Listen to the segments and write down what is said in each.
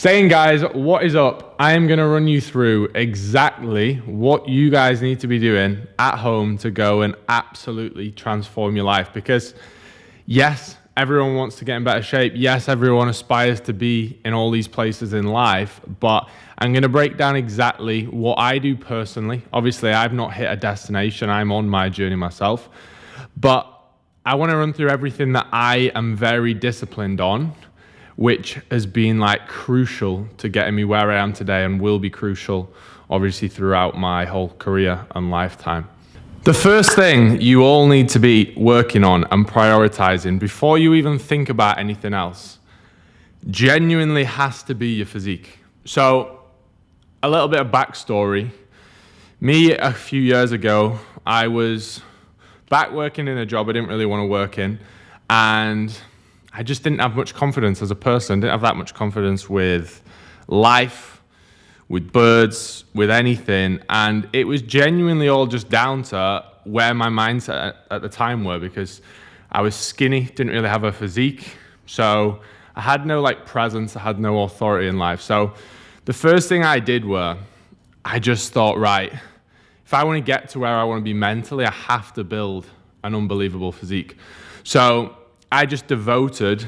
Saying, guys, what is up? I am going to run you through exactly what you guys need to be doing at home to go and absolutely transform your life. Because yes, everyone wants to get in better shape. Yes, everyone aspires to be in all these places in life, but I'm going to break down exactly what I do personally. Obviously, I've not hit a destination. I'm on my journey myself, but I want to run through everything that I am very disciplined on, which has been like crucial to getting me where I am today and will be crucial obviously throughout my whole career and lifetime. The first thing you all need to be working on and prioritizing before you even think about anything else genuinely has to be your physique. So a little bit of backstory. Me, a few years ago, I was back working in a job I didn't really want to work in, and I just didn't have much confidence as a person, didn't have that much confidence with life, with birds, with anything. And it was genuinely all just down to where my mindset at the time were, because I was skinny, didn't really have a physique. So I had no like presence, I had no authority in life. So the first thing I did I just thought, right, if I want to get to where I want to be mentally, I have to build an unbelievable physique. So I just devoted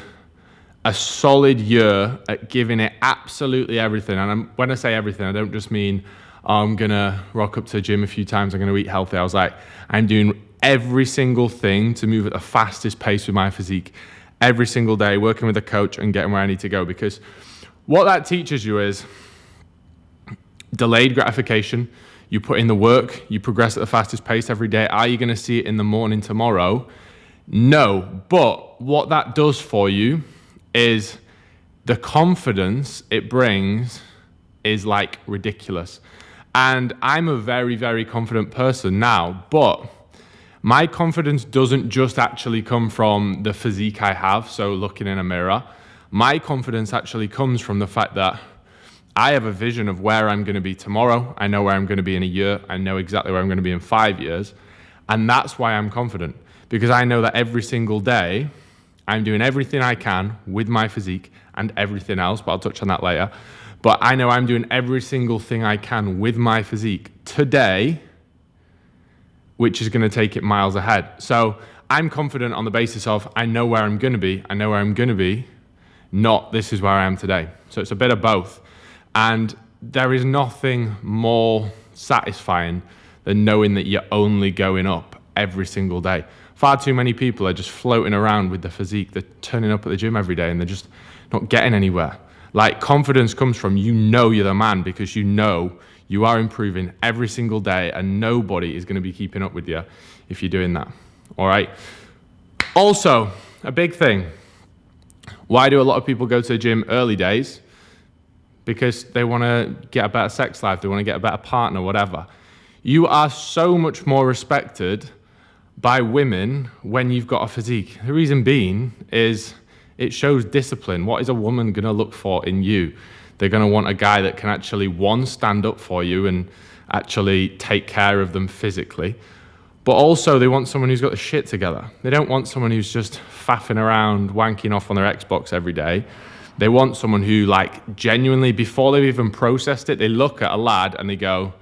a solid year at giving it absolutely everything. And when I say everything, I don't just mean I'm going to rock up to the gym a few times, I'm going to eat healthy. I was like, I'm doing every single thing to move at the fastest pace with my physique every single day, working with a coach and getting where I need to go. Because what that teaches you is delayed gratification. You put in the work, you progress at the fastest pace every day. Are you going to see it in the morning tomorrow? No, but what that does for you is the confidence it brings is like ridiculous. And I'm a very, very confident person now, but my confidence doesn't just actually come from the physique I have, so looking in a mirror. My confidence actually comes from the fact that I have a vision of where I'm going to be tomorrow. I know where I'm going to be in a year. I know exactly where I'm going to be in 5 years. And that's why I'm confident. Because I know that every single day, I'm doing everything I can with my physique and everything else, but I'll touch on that later. But I know I'm doing every single thing I can with my physique today, which is going to take it miles ahead. So I'm confident on the basis of I know where I'm going to be. I know where I'm going to be, not this is where I am today. So it's a bit of both. And there is nothing more satisfying than knowing that you're only going up every single day. Far too many people are just floating around with the physique. They're turning up at the gym every day and they're just not getting anywhere. Like, confidence comes from you know you're the man, because you know you are improving every single day and nobody is going to be keeping up with you if you're doing that. All right. Also, a big thing. Why do a lot of people go to the gym early days? Because they want to get a better sex life. They want to get a better partner, whatever. You are so much more respected by women when you've got a physique. The reason being is it shows discipline. What is a woman going to look for in you? They're going to want a guy that can actually, one, stand up for you and actually take care of them physically, but also they want someone who's got the shit together. They don't want someone who's just faffing around, wanking off on their Xbox every day. They want someone who, like, genuinely, before they've even processed it, they look at a lad and they go,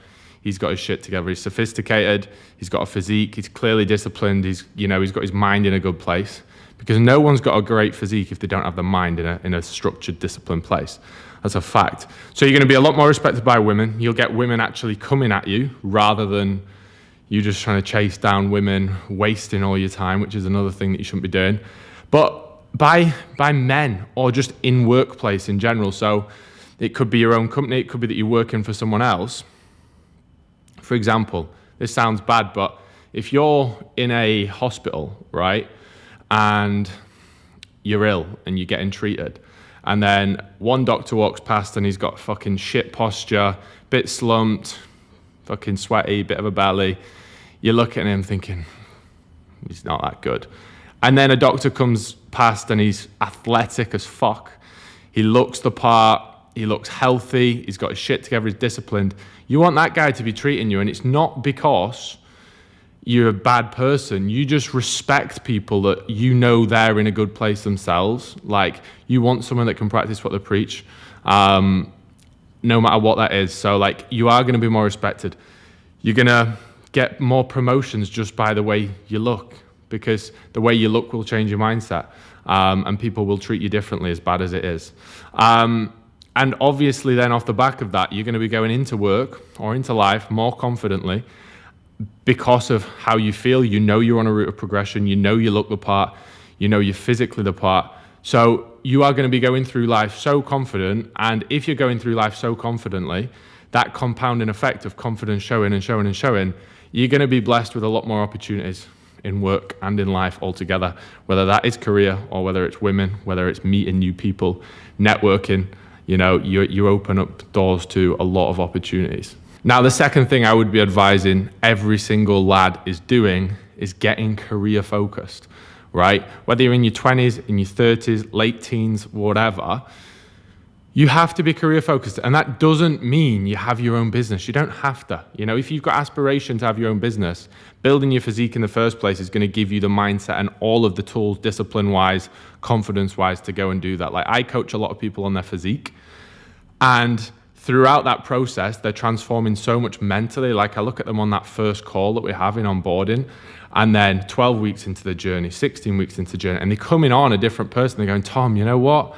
he's got his shit together. He's sophisticated. He's got a physique. He's clearly disciplined. He's got his mind in a good place. Because no one's got a great physique if they don't have the mind in a structured, disciplined place. That's a fact. So you're going to be a lot more respected by women. You'll get women actually coming at you rather than you just trying to chase down women, wasting all your time, which is another thing that you shouldn't be doing. But by men, or just in workplace in general. So it could be your own company. It could be that you're working for someone else. For example, this sounds bad, but if you're in a hospital, right, and you're ill and you're getting treated, and then one doctor walks past and he's got fucking shit posture, bit slumped, fucking sweaty, bit of a belly, you're looking at him thinking, he's not that good. And then a doctor comes past and he's athletic as fuck. He looks the part, he looks healthy, he's got his shit together, he's disciplined. You want that guy to be treating you, and it's not because you're a bad person. You just respect people that you know they're in a good place themselves. Like, you want someone that can practice what they preach. no matter what that is. So like, you are going to be more respected. You're going to get more promotions just by the way you look, because the way you look will change your mindset, and people will treat you differently, as bad as it is. And obviously then off the back of that, you're going to be going into work or into life more confidently because of how you feel. You know you're on a route of progression. You know you look the part. You know you're physically the part. So you are going to be going through life so confident. And if you're going through life so confidently, that compounding effect of confidence showing and showing and showing, you're going to be blessed with a lot more opportunities in work and in life altogether, whether that is career or whether it's women, whether it's meeting new people, networking. You know, you open up doors to a lot of opportunities. Now, the second thing I would be advising every single lad is doing is getting career focused, right? Whether you're in your 20s, in your 30s, late teens, whatever, you have to be career focused. And that doesn't mean you have your own business. You don't have to. You know, if you've got aspiration to have your own business, building your physique in the first place is going to give you the mindset and all of the tools, discipline-wise, confidence-wise, to go and do that. Like, I coach a lot of people on their physique, and throughout that process, they're transforming so much mentally. Like, I look at them on that first call that we're having onboarding, and then 12 weeks into the journey, 16 weeks into the journey, and they're coming on a different person. They're going, Tom, you know what?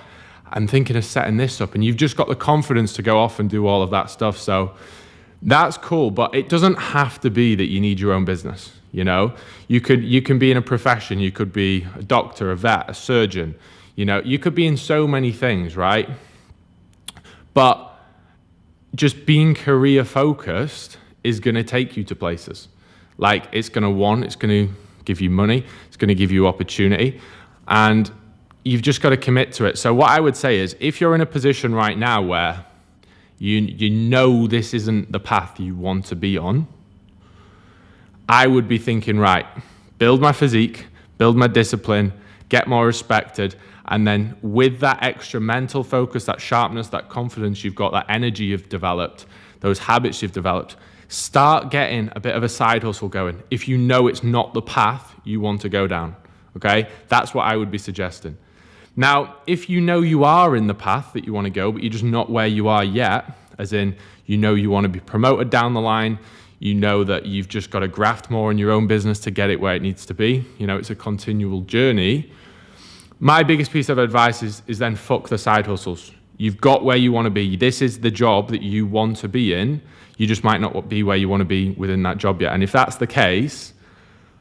I'm thinking of setting this up. And you've just got the confidence to go off and do all of that stuff. So that's cool, but it doesn't have to be that you need your own business. You know, you can be in a profession. You could be a doctor, a vet, a surgeon. You know, you could be in so many things, right? But just being career focused is going to take you to places. Like, it's going to give you money. It's going to give you opportunity. And you've just got to commit to it. So what I would say is, if you're in a position right now where you know this isn't the path you want to be on, I would be thinking, right, build my physique, build my discipline, get more respected, and then with that extra mental focus, that sharpness, that confidence you've got, that energy you've developed, those habits you've developed, start getting a bit of a side hustle going if you know it's not the path you want to go down, okay? That's what I would be suggesting. Now, if you know you are in the path that you want to go, but you're just not where you are yet, as in, you know you want to be promoted down the line, you know that you've just got to graft more in your own business to get it where it needs to be, you know, it's a continual journey. My biggest piece of advice is then fuck the side hustles. You've got where you want to be. This is the job that you want to be in. You just might not be where you want to be within that job yet. And if that's the case,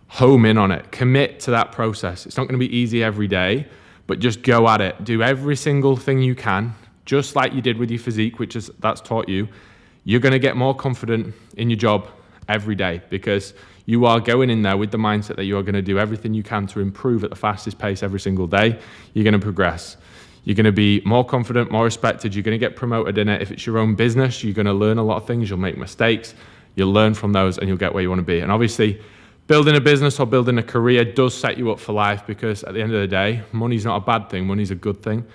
home in on it. Commit to that process. It's not going to be easy every day, but just go at it. Do every single thing you can, just like you did with your physique, that's taught you. You're going to get more confident in your job every day because you are going in there with the mindset that you are going to do everything you can to improve at the fastest pace every single day. You're going to progress. You're going to be more confident, more respected. You're going to get promoted in it. If it's your own business, you're going to learn a lot of things. You'll make mistakes. You'll learn from those and you'll get where you want to be. And obviously, building a business or building a career does set you up for life because at the end of the day, money's not a bad thing. Money's a good thing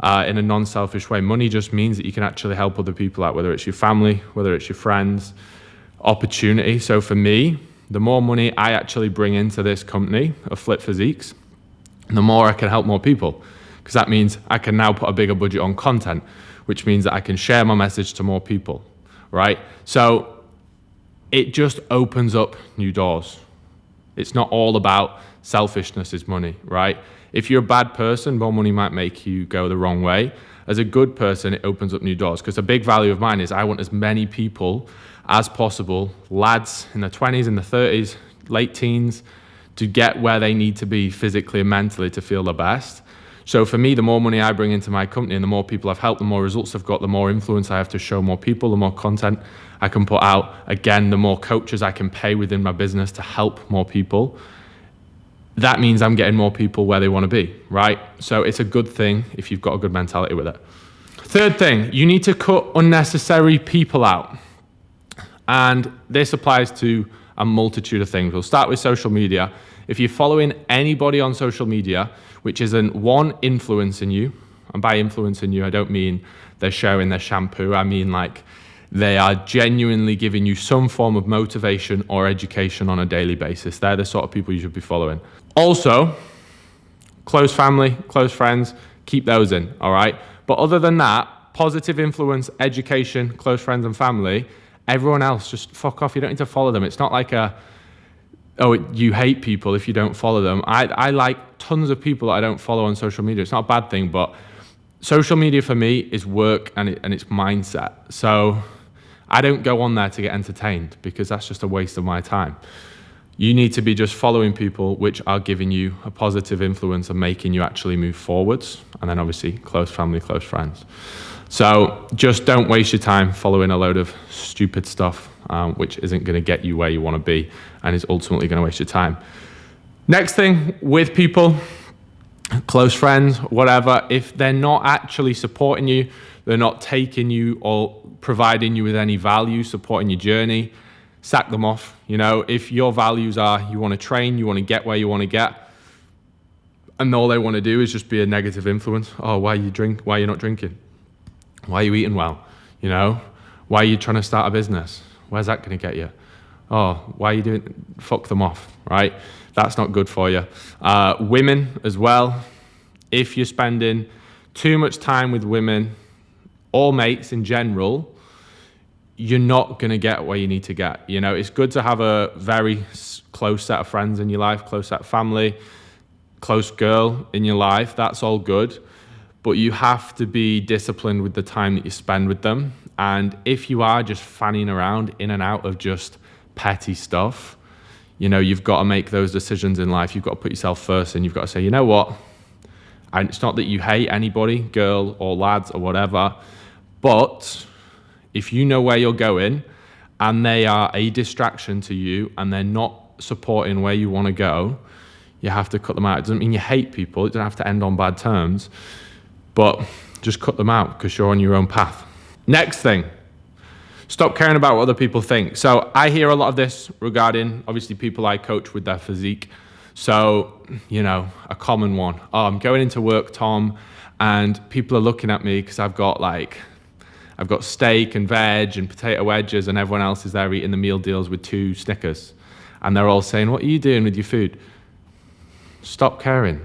in a non-selfish way. Money just means that you can actually help other people out, whether it's your family, whether it's your friends, opportunity. So for me, the more money I actually bring into this company of Flip Physiques, the more I can help more people. Because that means I can now put a bigger budget on content, which means that I can share my message to more people, right? So it just opens up new doors. It's not all about selfishness is money, right? If you're a bad person, more money might make you go the wrong way. As a good person, it opens up new doors. Because a big value of mine is I want as many people as possible, lads in their 20s, in their 30s, late teens, to get where they need to be physically and mentally to feel the best. So for me, the more money I bring into my company and the more people I've helped, the more results I've got, the more influence I have to show more people, the more content I can put out. Again, the more coaches I can pay within my business to help more people. That means I'm getting more people where they want to be, right? So it's a good thing if you've got a good mentality with it. Third thing, you need to cut unnecessary people out. And this applies to a multitude of things. We'll start with social media. If you're following anybody on social media, which isn't one, influencing you, and by influencing you, I don't mean they're sharing their shampoo. I mean like they are genuinely giving you some form of motivation or education on a daily basis. They're the sort of people you should be following. Also, close family, close friends, keep those in, all right? But other than that, positive influence, education, close friends and family. Everyone else, just fuck off. You don't need to follow them. It's not like you hate people if you don't follow them. I like tons of people that I don't follow on social media. It's not a bad thing, but social media for me is work and it's mindset. So I don't go on there to get entertained because that's just a waste of my time. You need to be just following people which are giving you a positive influence and making you actually move forwards. And then obviously close family, close friends. So just don't waste your time following a load of stupid stuff, which isn't going to get you where you want to be and is ultimately going to waste your time. Next thing with people, close friends, whatever, if they're not actually supporting you, they're not taking you or providing you with any value, supporting your journey, sack them off. If your values are you want to train, you want to get where you want to get, and all they want to do is just be a negative influence. Oh, why are you not drinking? Why are you eating well? Why are you trying to start a business? Where's that going to get you? Oh, why are you doing? Fuck them off, right? That's not good for you. Women as well. If you're spending too much time with women or mates in general, you're not going to get where you need to get. It's good to have a very close set of friends in your life, close set of family, close girl in your life. That's all good. But you have to be disciplined with the time that you spend with them. And if you are just fanning around in and out of just petty stuff, you've got to make those decisions in life. You've got to put yourself first and you've got to say, you know what? And it's not that you hate anybody, girl or lads or whatever, but if you know where you're going and they are a distraction to you and they're not supporting where you want to go, you have to cut them out. It doesn't mean you hate people. It doesn't have to end on bad terms, but just cut them out because you're on your own path. Next thing, stop caring about what other people think. So I hear a lot of this regarding, obviously, people I coach with their physique. So, a common one. Oh, I'm going into work, Tom, and people are looking at me because I've got steak and veg and potato wedges and everyone else is there eating the meal deals with 2 Snickers. And they're all saying, what are you doing with your food? Stop caring.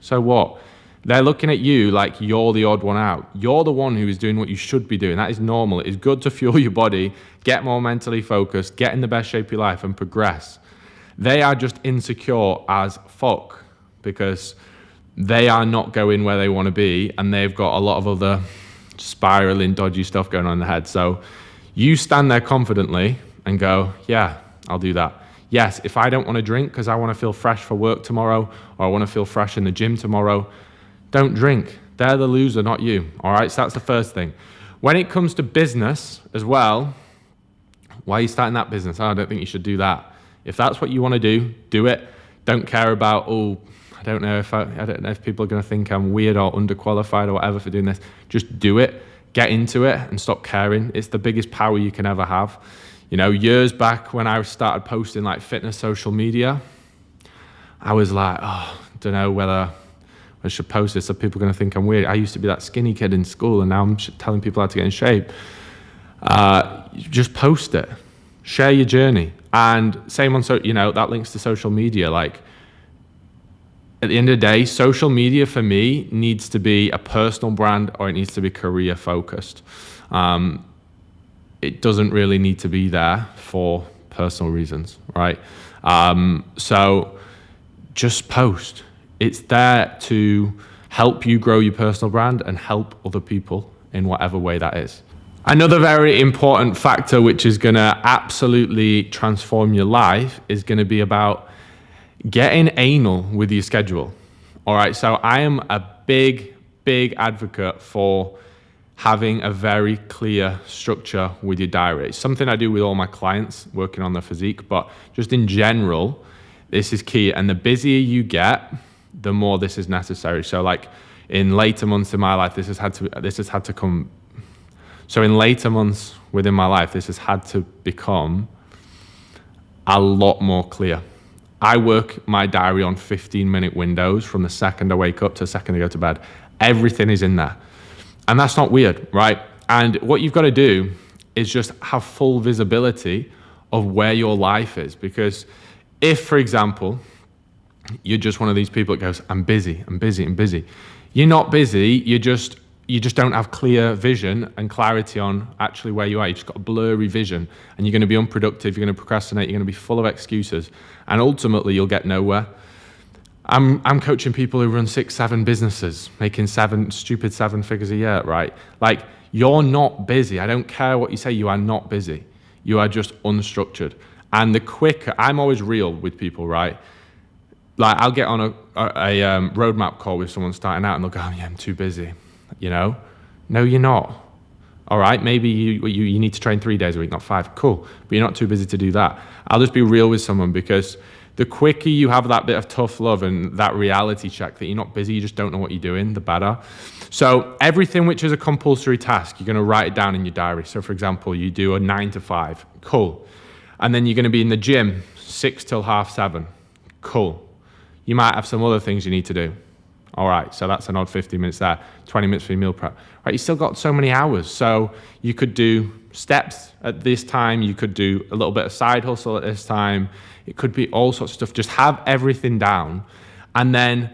So what? They're looking at you like you're the odd one out. You're the one who is doing what you should be doing. That is normal. It is good to fuel your body, get more mentally focused, get in the best shape of your life and progress. They are just insecure as fuck because they are not going where they want to be and they've got a lot of other spiraling, dodgy stuff going on in the head. So you stand there confidently and go, yeah, I'll do that. Yes, if I don't want to drink because I want to feel fresh for work tomorrow or I want to feel fresh in the gym tomorrow, don't drink. They're the loser, not you. All right, so that's the first thing. When it comes to business as well, why are you starting that business? Oh, I don't think you should do that. If that's what you want to do it. Don't care about, I don't know if people are going to think I'm weird or underqualified or whatever for doing this. Just do it. Get into it and stop caring. It's the biggest power you can ever have. Years back when I started posting fitness social media, I was like, I don't know whether I should post this, so people are going to think I'm weird. I used to be that skinny kid in school and now I'm telling people how to get in shape. Just post it. Share your journey. And same on, that links to social media. At the end of the day, social media for me needs to be a personal brand or it needs to be career focused. It doesn't really need to be there for personal reasons, right? So just post. It's there to help you grow your personal brand and help other people in whatever way that is. Another very important factor which is going to absolutely transform your life is going to be about getting anal with your schedule. All right, so I am a big advocate for having a very clear structure with your diary. It's something I do with all my clients working on their physique, but just in general, this is key. And the busier you get, the more this is necessary. So in later months in my life, this has had to come. So in later months within my life, this has had to become a lot more clear. I work my diary on 15-minute windows from the second I wake up to the second I go to bed. Everything is in there. And that's not weird, right? And what you've got to do is just have full visibility of where your life is. Because if, for example, you're just one of these people that goes, I'm busy. You're not busy, you're just you just don't have clear vision and clarity on actually where you are. You've just got a blurry vision, and you're going to be unproductive. You're going to procrastinate. You're going to be full of excuses, and ultimately you'll get nowhere. I'm coaching people who run 6, 7 businesses, making stupid 7 figures a year, right? Like, you're not busy. I don't care what you say. You are not busy. You are just unstructured. And the quicker, I'm always real with people, right? Like, I'll get on a roadmap call with someone starting out, and they'll go, "Oh, yeah, I'm too busy." You know? No, you're not. All right, maybe you need to train 3 days a week, not 5. Cool, but you're not too busy to do that. I'll just be real with someone, because the quicker you have that bit of tough love and that reality check that you're not busy, you just don't know what you're doing, the better. So everything which is a compulsory task, you're going to write it down in your diary. So for example, you do a 9 to 5. Cool. And then you're going to be in the gym 6 till 7:30. Cool. You might have some other things you need to do. All right, so that's an odd 50 minutes there, 20 minutes for your meal prep. Right, you still got so many hours. So you could do steps at this time. You could do a little bit of side hustle at this time. It could be all sorts of stuff. Just have everything down. And then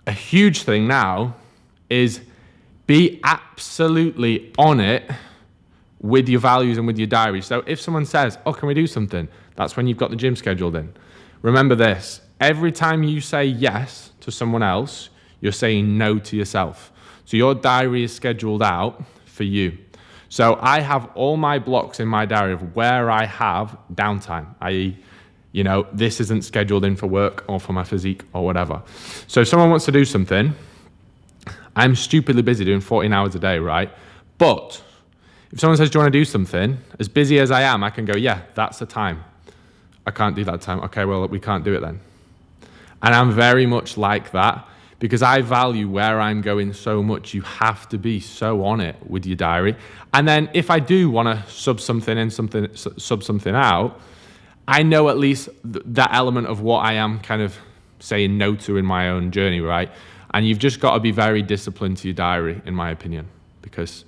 a huge thing now is be absolutely on it with your values and with your diary. So if someone says, "Oh, can we do something?" That's when you've got the gym scheduled in. Remember this, every time you say yes to someone else, you're saying no to yourself. So your diary is scheduled out for you. So I have all my blocks in my diary of where I have downtime, i.e., this isn't scheduled in for work or for my physique or whatever. So if someone wants to do something, I'm stupidly busy doing 14 hours a day, right? But if someone says, "Do you want to do something?" As busy as I am, I can go, "Yeah, that's the time." I can't do that time. Okay, well, we can't do it then. And I'm very much like that, because I value where I'm going so much. You have to be so on it with your diary. And then if I do want to sub something in, sub something out, I know at least that element of what I am kind of saying no to in my own journey, right? And you've just got to be very disciplined to your diary, in my opinion, because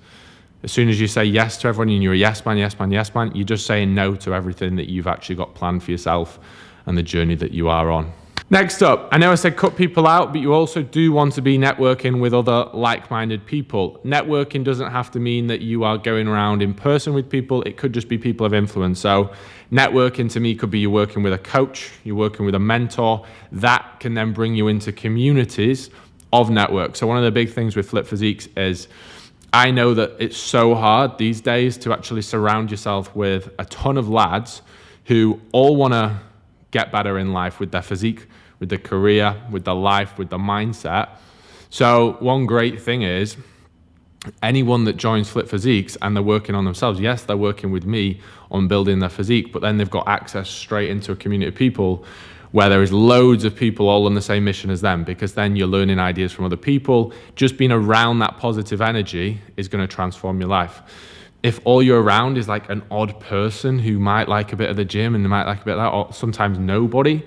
as soon as you say yes to everyone and you're a yes man, yes man, yes man, you're just saying no to everything that you've actually got planned for yourself and the journey that you are on. Next up, I know I said cut people out, but you also do want to be networking with other like-minded people. Networking doesn't have to mean that you are going around in person with people. It could just be people of influence. So networking to me could be you're working with a coach, you're working with a mentor. That can then bring you into communities of network. So one of the big things with Flip Physiques is I know that it's so hard these days to actually surround yourself with a ton of lads who all want to get better in life with their physique, with their career, with their life, with their mindset. So one great thing is anyone that joins Flip Physiques and they're working on themselves, yes, they're working with me on building their physique, but then they've got access straight into a community of people where there is loads of people all on the same mission as them, because then you're learning ideas from other people. Just being around that positive energy is going to transform your life. If all you're around is like an odd person who might like a bit of the gym and they might like a bit of that, or sometimes nobody,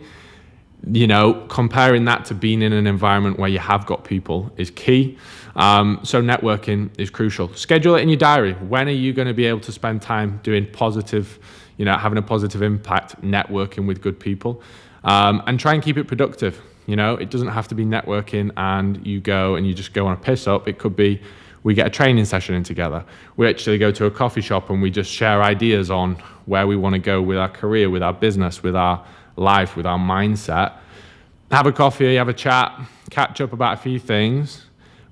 comparing that to being in an environment where you have got people is key. So networking is crucial. Schedule it in your diary. When are you going to be able to spend time doing positive, having a positive impact, networking with good people? And try and keep it productive. It doesn't have to be networking and you go and you just go on a piss up. It could be we get a training session in together. We actually go to a coffee shop and we just share ideas on where we want to go with our career, with our business, with our life, with our mindset. Have a coffee, have a chat, catch up about a few things,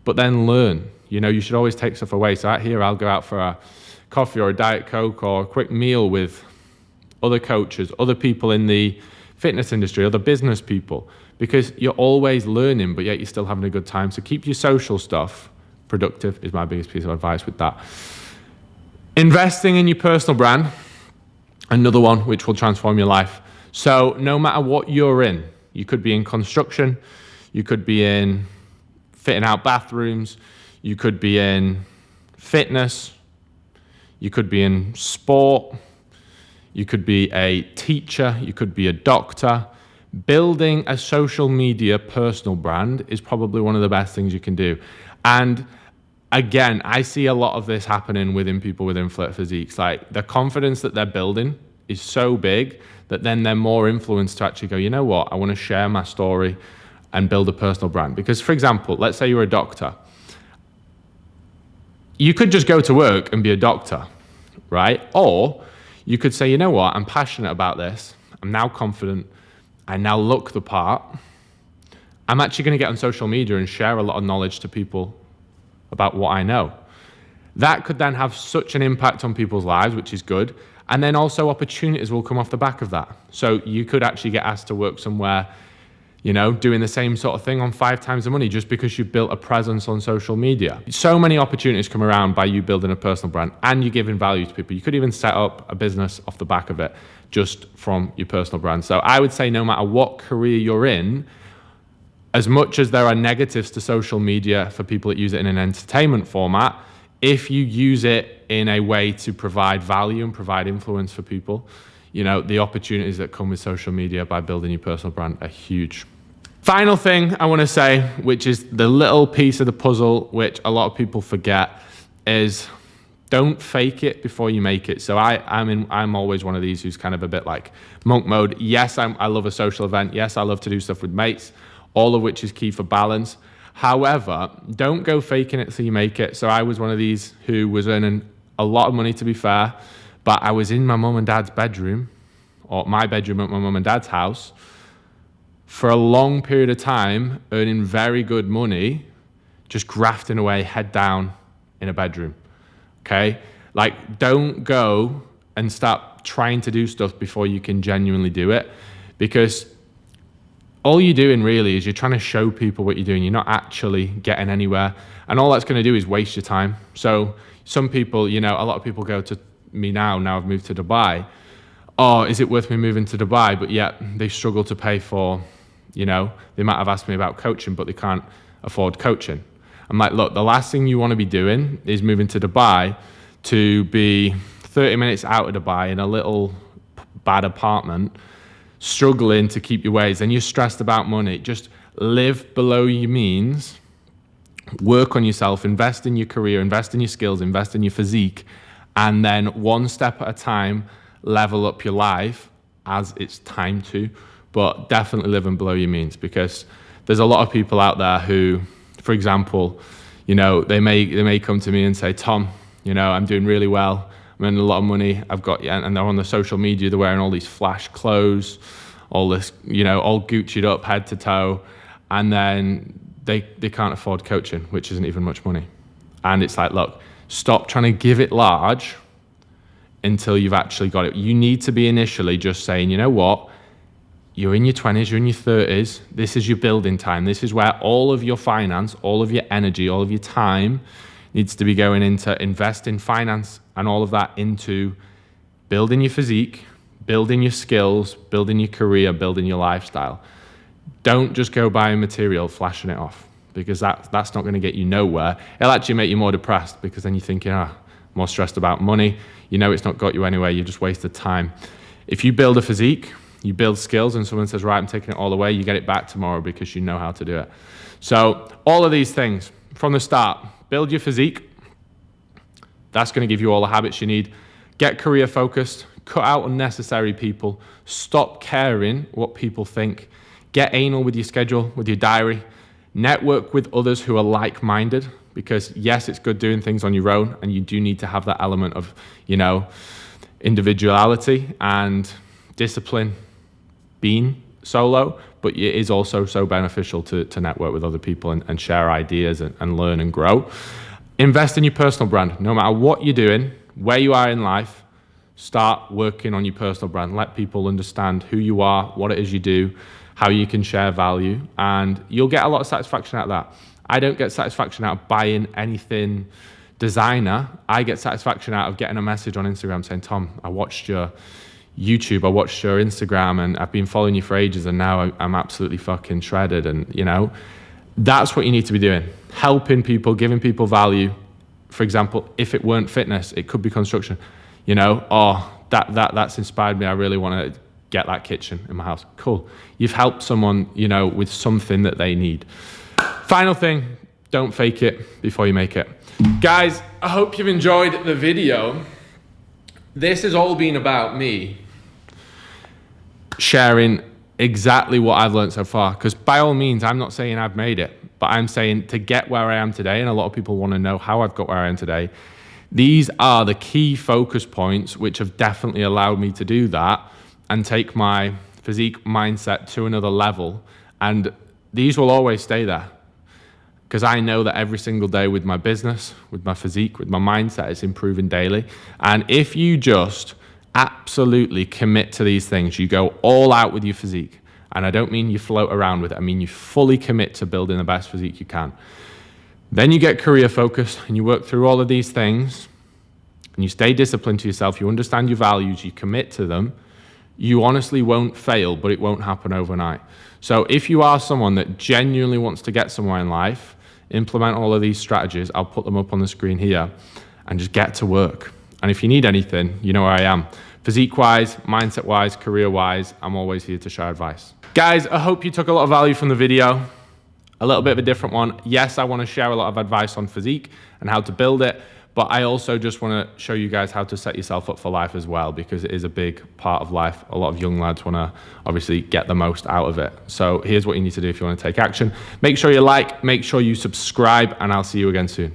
but then learn. You should always take stuff away. So out here, I'll go out for a coffee or a Diet Coke or a quick meal with other coaches, other people in the fitness industry, other business people, because you're always learning, but yet you're still having a good time. So keep your social stuff productive is my biggest piece of advice with that. Investing in your personal brand, another one which will transform your life. So no matter what you're in, you could be in construction, you could be in fitting out bathrooms, you could be in fitness, you could be in sport, you could be a teacher, you could be a doctor. Building a social media personal brand is probably one of the best things you can do. And again, I see a lot of this happening within people within Flip Physiques. Like the confidence that they're building is so big that then they're more influenced to actually go, you know what, I want to share my story and build a personal brand. Because for example, let's say you're a doctor. You could just go to work and be a doctor, right? Or you could say, you know what, I'm passionate about this. I'm now confident. I now look the part. I'm actually going to get on social media and share a lot of knowledge to people about what I know. That could then have such an impact on people's lives, which is good. And then also opportunities will come off the back of that. So you could actually get asked to work somewhere, you know, doing the same sort of thing on 5 times the money just because you've built a presence on social media. So many opportunities come around by you building a personal brand and you giving value to people. You could even set up a business off the back of it just from your personal brand. So I would say no matter what career you're in, as much as there are negatives to social media for people that use it in an entertainment format, if you use it in a way to provide value and provide influence for people, you know, the opportunities that come with social media by building your personal brand are huge. Final thing I want to say, which is the little piece of the puzzle, which a lot of people forget, is don't fake it before you make it. So I'm always one of these who's kind of a bit like monk mode. Yes, I love a social event. Yes, I love to do stuff with mates, all of which is key for balance. However, don't go faking it till you make it. So I was one of these who was earning a lot of money, to be fair, but I was in my mum and dad's bedroom, or my bedroom at my mum and dad's house, for a long period of time, earning very good money, just grafting away, head down in a bedroom, okay? Like, don't go and start trying to do stuff before you can genuinely do it, because all you're doing really is you're trying to show people what you're doing. You're not actually getting anywhere. And all that's going to do is waste your time. So some people, you know, a lot of people go to me now I've moved to Dubai. Oh, is it worth me moving to Dubai? But yet they struggle to pay for, you know, they might have asked me about coaching, but they can't afford coaching. I'm like, look, the last thing you want to be doing is moving to Dubai to be 30 minutes out of Dubai in a little bad apartment, struggling to keep your ways, and you're stressed about money. Just live below your means, work on yourself, invest in your career, invest in your skills, invest in your physique, and then one step at a time, level up your life as it's time to, but definitely living below your means, because there's a lot of people out there who, for example, you know, they may come to me and say, Tom, you know, I'm doing really well, I'm earning a lot of money, I've got, and they're on the social media, they're wearing all these flash clothes, all this, you know, all Gucci'd up head to toe, and then they can't afford coaching, which isn't even much money. And it's like, look, stop trying to give it large until you've actually got it. You need to be initially just saying, you know what, you're in your 20s, you're in your 30s, this is your building time, this is where all of your finance, all of your energy, all of your time needs to be going into investing finance and all of that into building your physique, building your skills, building your career, building your lifestyle. Don't just go buying material, flashing it off, because that's not going to get you nowhere. It'll actually make you more depressed, because then you're thinking, more stressed about money. You know it's not got you anywhere, you've just wasted time. If you build a physique, you build skills, and someone says, right, I'm taking it all away, you get it back tomorrow because you know how to do it. So all of these things from the start, build your physique. That's going to give you all the habits you need. Get career focused, cut out unnecessary people, stop caring what people think. Get anal with your schedule, with your diary. Network with others who are like-minded, because yes, it's good doing things on your own, and you do need to have that element of, you know, individuality and discipline being solo, but it is also so beneficial to network with other people and share ideas and learn and grow. Invest in your personal brand. No matter what you're doing, where you are in life, start working on your personal brand. Let people understand who you are, what it is you do, how you can share value, and you'll get a lot of satisfaction out of that. I don't get satisfaction out of buying anything designer. I get satisfaction out of getting a message on Instagram saying, Tom, I watched your YouTube, I watched your Instagram, and I've been following you for ages, and now I'm absolutely fucking shredded. And, you know, that's what you need to be doing. Helping people, giving people value. For example, if it weren't fitness, it could be construction. You know, that's inspired me. I really want to get that kitchen in my house. Cool. You've helped someone, you know, with something that they need. Final thing, don't fake it before you make it. Guys, I hope you've enjoyed the video. This has all been about me sharing exactly what I've learned so far, because by all means, I'm not saying I've made it. but I'm saying to get where I am today, and a lot of people want to know how I've got where I am today, these are the key focus points which have definitely allowed me to do that and take my physique mindset to another level. And these will always stay there, because I know that every single day with my business, with my physique, with my mindset, it's improving daily. And if you just absolutely commit to these things, you go all out with your physique, and I don't mean you float around with it, I mean you fully commit to building the best physique you can. Then you get career focused and you work through all of these things and you stay disciplined to yourself, you understand your values, you commit to them, you honestly won't fail, but it won't happen overnight. So if you are someone that genuinely wants to get somewhere in life, implement all of these strategies, I'll put them up on the screen here, and just get to work. And if you need anything, you know where I am. Physique-wise, mindset-wise, career-wise, I'm always here to share advice. Guys, I hope you took a lot of value from the video. A little bit of a different one. Yes, I want to share a lot of advice on physique and how to build it, but I also just want to show you guys how to set yourself up for life as well, because it is a big part of life. A lot of young lads want to obviously get the most out of it. So here's what you need to do if you want to take action. Make sure you like, make sure you subscribe, and I'll see you again soon.